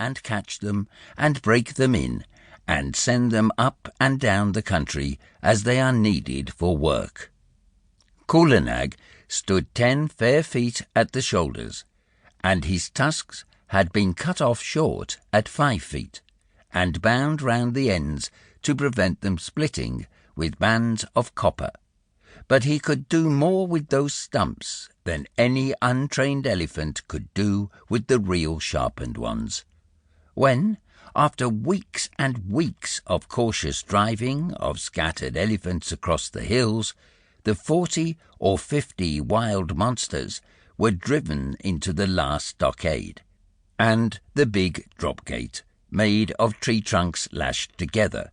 and catch them and break them in and send them up and down the country as they are needed for work. Kala Nag stood 10 fair feet at the shoulders, and his tusks had been cut off short at 5 feet, and bound round the ends to prevent them splitting with bands of copper. But he could do more with those stumps than any untrained elephant could do with the real sharpened ones. When, after weeks and weeks of cautious driving of scattered elephants across the hills, the 40 or 50 wild monsters were driven into the last stockade, and the big drop gate, made of tree trunks lashed together.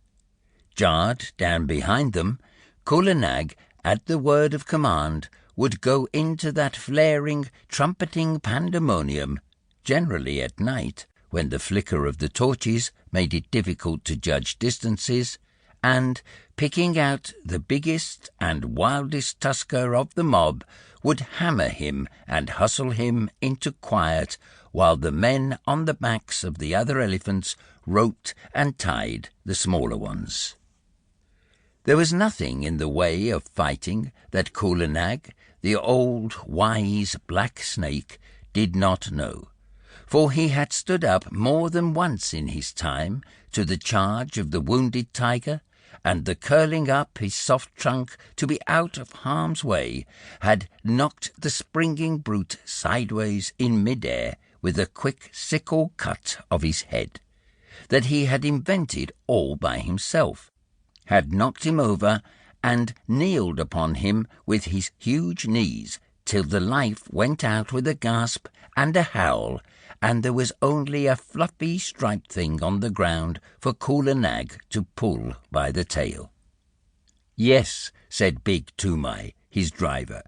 Jarred down behind them, Kala Nag, at the word of command, would go into that flaring, trumpeting pandemonium, generally at night, when the flicker of the torches made it difficult to judge distances, and, picking out the biggest and wildest tusker of the mob, would hammer him and hustle him into quiet, while the men on the backs of the other elephants roped and tied the smaller ones. There was nothing in the way of fighting that Kala Nag, the old wise black snake, did not know, for he had stood up more than once in his time to the charge of the wounded tiger, and the curling up his soft trunk to be out of harm's way had knocked the springing brute sideways in mid-air with a quick sickle cut of his head, that he had invented all by himself, had knocked him over and kneeled upon him with his huge knees till the life went out with a gasp and a howl, and there was only a fluffy striped thing on the ground for Kala Nag to pull by the tail. "Yes," said big Toomai, his driver,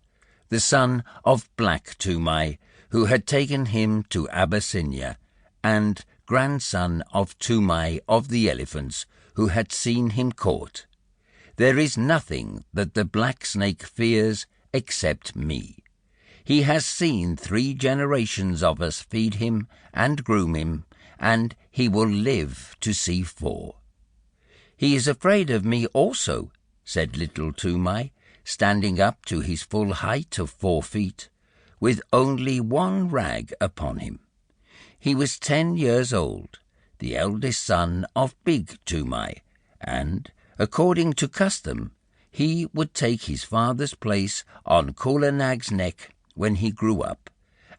the son of Black Toomai, who had taken him to Abyssinia, and grandson of Toomai of the elephants, who had seen him caught. "There is nothing that the black snake fears except me. He has seen 3 generations of us feed him and groom him, and he will live to see 4. "He is afraid of me also," said little Toomai, standing up to his full height of 4 feet, with only one rag upon him. He was 10 years old, the eldest son of big Toomai, and, according to custom, he would take his father's place on Kala Nag's neck when he grew up,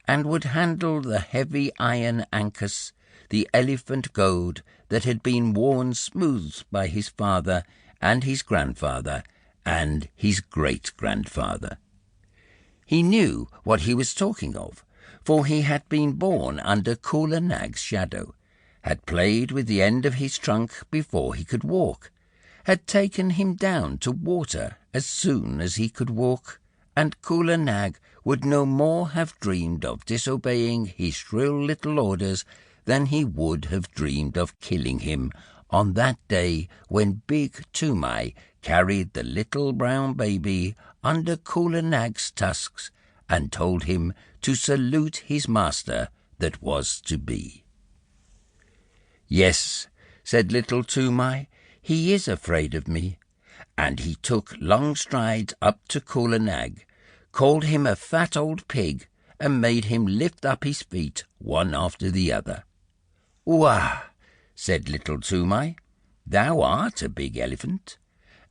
and would handle the heavy iron ankus, the elephant goad that had been worn smooth by his father and his grandfather and his great-grandfather. He knew what he was talking of, for he had been born under Kala Nag's shadow, had played with the end of his trunk before he could walk, had taken him down to water as soon as he could walk, and Kala Nag would no more have dreamed of disobeying his shrill little orders than he would have dreamed of killing him on that day when big Toomai carried the little brown baby under Kala Nag's tusks and told him to salute his master that was to be. "Yes," said little Toomai, "he is afraid of me," and he took long strides up to Kala Nag, called him a fat old pig, and made him lift up his feet one after the other. "Wah!" said little Toomai, "thou art a big elephant,"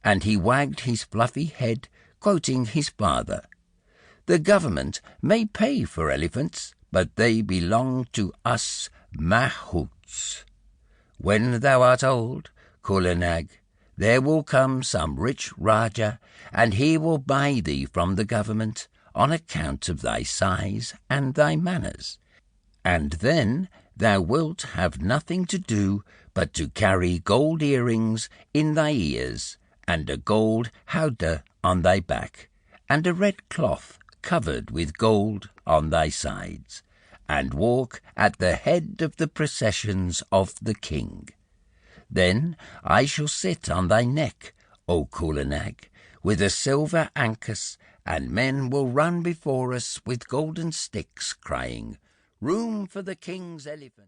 and he wagged his fluffy head, quoting his father. "The government may pay for elephants, but they belong to us mahouts. When thou art old, Kala Nag, there will come some rich Raja, and he will buy thee from the government on account of thy size and thy manners, and then thou wilt have nothing to do but to carry gold earrings in thy ears, and a gold howdah on thy back, and a red cloth covered with gold on thy sides, and walk at the head of the processions of the king. Then I shall sit on thy neck, O Kala Nag, with a silver ankus, and men will run before us with golden sticks, crying, 'Room for the king's elephant.'"